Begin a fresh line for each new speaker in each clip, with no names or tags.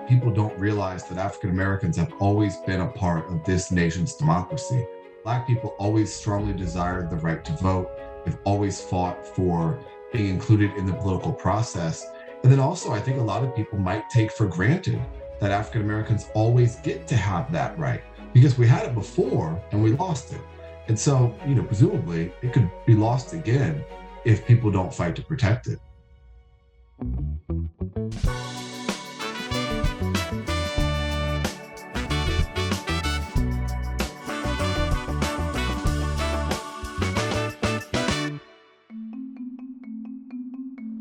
people don't realize that African Americans have always been a part of this nation's democracy. Black people always strongly desired the right to vote. They've always fought for being included in the political process. And then also, I think a lot of people might take for granted that African Americans always get to have that right because we had it before and we lost it. And so, presumably it could be lost again if people don't fight to protect it.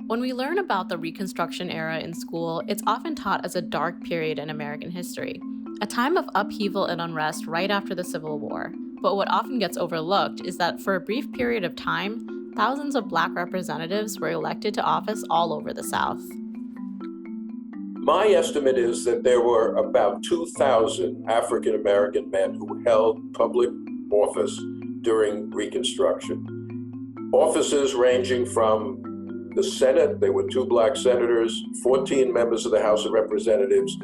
When we learn about the Reconstruction Era in school, it's often taught as a dark period in American history, a time of upheaval and unrest right after the Civil War. But what often gets overlooked is that for a brief period of time, thousands of Black representatives were elected to office all over the South.
My estimate is that there were about 2,000 African American men who held public office during Reconstruction. Offices ranging from the Senate, there were 2 Black senators, 14 members of the House of Representatives,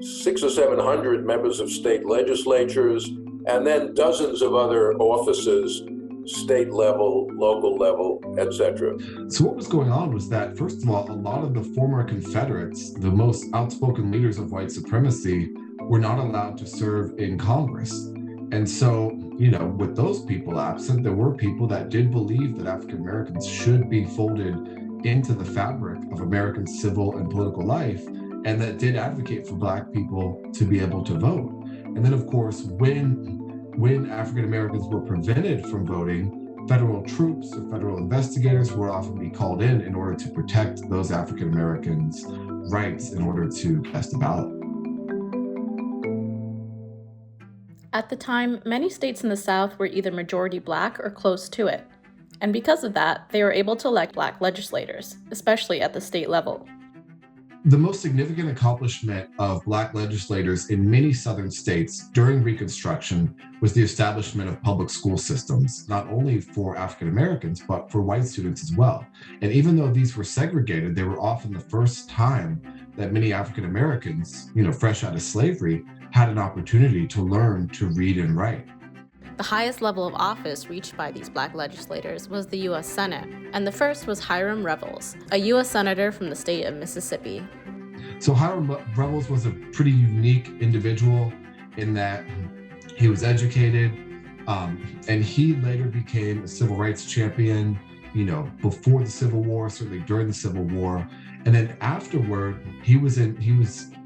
600 or 700 members of state legislatures, and then dozens of other offices, state level, local level, etc.
So what was going on was that, first of all, a lot of the former Confederates, the most outspoken leaders of white supremacy, were not allowed to serve in Congress. And so, with those people absent, there were people that did believe that African Americans should be folded into the fabric of American civil and political life, and that did advocate for Black people to be able to vote. And then, of course, when African Americans were prevented from voting, federal troops or federal investigators would often be called in order to protect those African Americans' rights in order to cast a ballot.
At the time, many states in the South were either majority Black or close to it. And because of that, they were able to elect Black legislators, especially at the state level.
The most significant accomplishment of Black legislators in many Southern states during Reconstruction was the establishment of public school systems, not only for African Americans, but for white students as well. And even though these were segregated, they were often the first time that many African Americans, fresh out of slavery, had an opportunity to learn to read and write.
The highest level of office reached by these Black legislators was the U.S. Senate, and the first was Hiram Revels, a U.S. Senator from the state of Mississippi.
So Hiram Revels was a pretty unique individual in that he was educated, and he later became a civil rights champion, before the Civil War, certainly during the Civil War. And then afterward, he was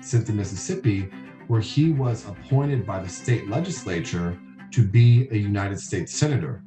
sent to Mississippi, where he was appointed by the state legislature to be a United States Senator.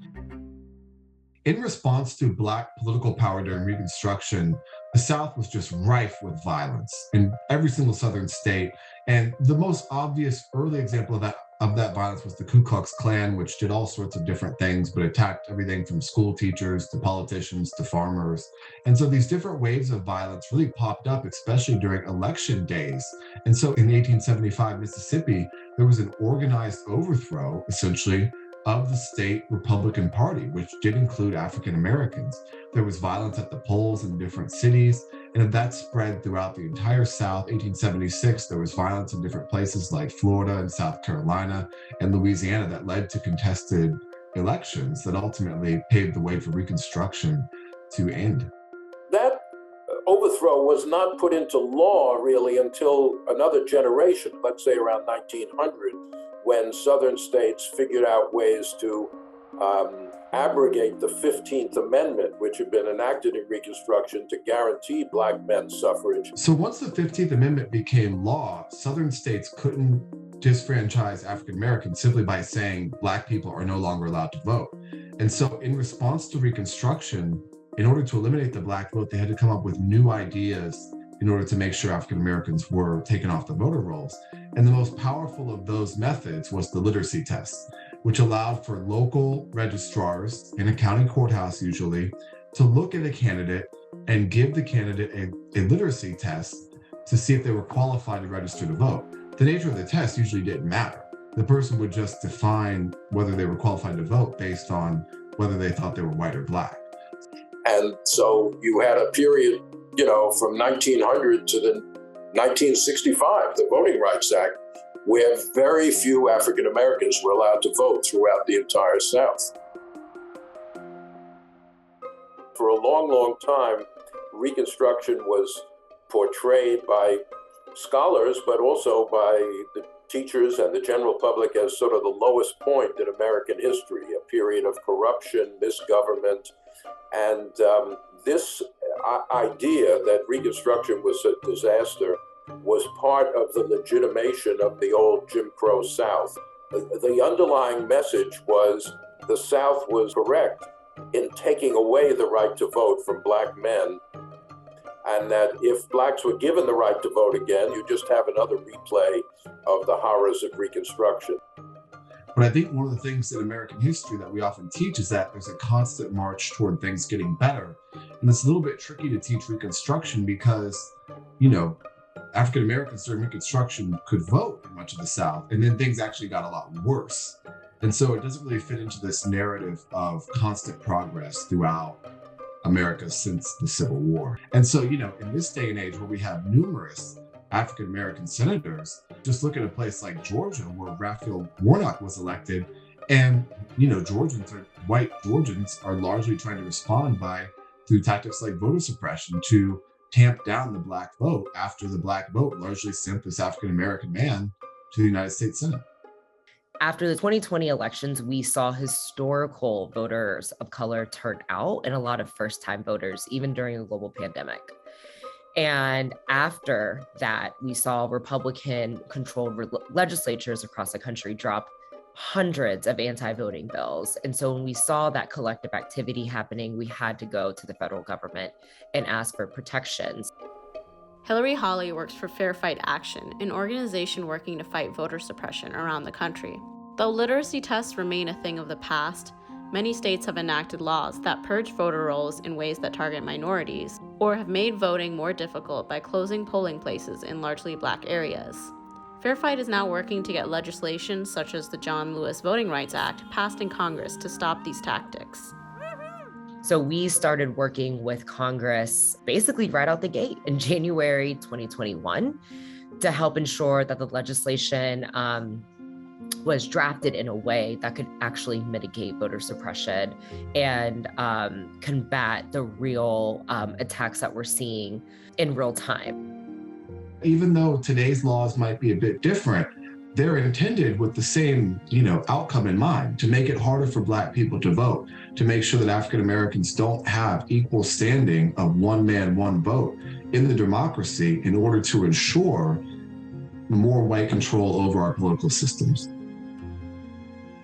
In response to Black political power during Reconstruction, the South was just rife with violence in every single Southern state. And the most obvious early example of that violence was the Ku Klux Klan, which did all sorts of different things, but attacked everything from school teachers to politicians to farmers. And so these different waves of violence really popped up, especially during election days. And so in 1875 Mississippi, there was an organized overthrow, essentially, of the state Republican Party, which did include African Americans. There was violence at the polls in different cities, and that spread throughout the entire South. 1876, there was violence in different places like Florida and South Carolina and Louisiana that led to contested elections that ultimately paved the way for Reconstruction to end.
That overthrow was not put into law really until another generation, let's say around 1900, when Southern states figured out ways to abrogate the 15th Amendment, which had been enacted in Reconstruction to guarantee Black men's suffrage.
So once the 15th Amendment became law, Southern states couldn't disfranchise African Americans simply by saying Black people are no longer allowed to vote. And so in response to Reconstruction, in order to eliminate the Black vote, they had to come up with new ideas in order to make sure African Americans were taken off the voter rolls. And the most powerful of those methods was the literacy test, which allowed for local registrars in a county courthouse usually to look at a candidate and give the candidate a literacy test to see if they were qualified to register to vote. The nature of the test usually didn't matter. The person would just define whether they were qualified to vote based on whether they thought they were white or Black.
And so you had a period, from 1900 to the 1965, the Voting Rights Act, where very few African Americans were allowed to vote throughout the entire South. For a long, long time, Reconstruction was portrayed by scholars, but also by the teachers and the general public as sort of the lowest point in American history, a period of corruption, misgovernment, and this idea that Reconstruction was a disaster was part of the legitimation of the old Jim Crow South. The underlying message was the South was correct in taking away the right to vote from Black men, and that if Blacks were given the right to vote again, you just have another replay of the horrors of Reconstruction.
But I think one of the things in American history that we often teach is that there's a constant march toward things getting better. And it's a little bit tricky to teach Reconstruction because, African Americans during Reconstruction could vote in much of the South, and then things actually got a lot worse. And so it doesn't really fit into this narrative of constant progress throughout America since the Civil War. And so, in this day and age where we have numerous African American senators, just look at a place like Georgia where Raphael Warnock was elected. And, white Georgians are largely trying to respond through tactics like voter suppression to tamp down the Black vote after the Black vote largely sent this African American man to the United States Senate.
After the 2020 elections, we saw historical voters of color turn out and a lot of first-time voters, even during a global pandemic. And after that, we saw Republican-controlled legislatures across the country drop hundreds of anti-voting bills. And so when we saw that collective activity happening, we had to go to the federal government and ask for protections.
Hillary Hawley works for Fair Fight Action, an organization working to fight voter suppression around the country. Though literacy tests remain a thing of the past, many states have enacted laws that purge voter rolls in ways that target minorities, or have made voting more difficult by closing polling places in largely Black areas. Fair Fight is now working to get legislation such as the John Lewis Voting Rights Act passed in Congress to stop these tactics.
So we started working with Congress basically right out the gate in January 2021 to help ensure that the legislation was drafted in a way that could actually mitigate voter suppression and combat the real attacks that we're seeing in real time.
Even though today's laws might be a bit different, they're intended with the same, outcome in mind, to make it harder for Black people to vote, to make sure that African Americans don't have equal standing of one man, one vote in the democracy in order to ensure more white control over our political systems.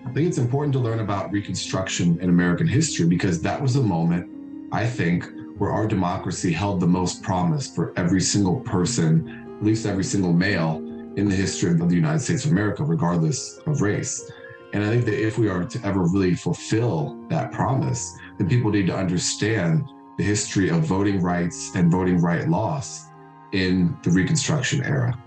I think it's important to learn about Reconstruction in American history because that was a moment, I think, where our democracy held the most promise for every single person, at least every single male, in the history of the United States of America, regardless of race. And I think that if we are to ever really fulfill that promise, then people need to understand the history of voting rights and voting right loss in the Reconstruction era.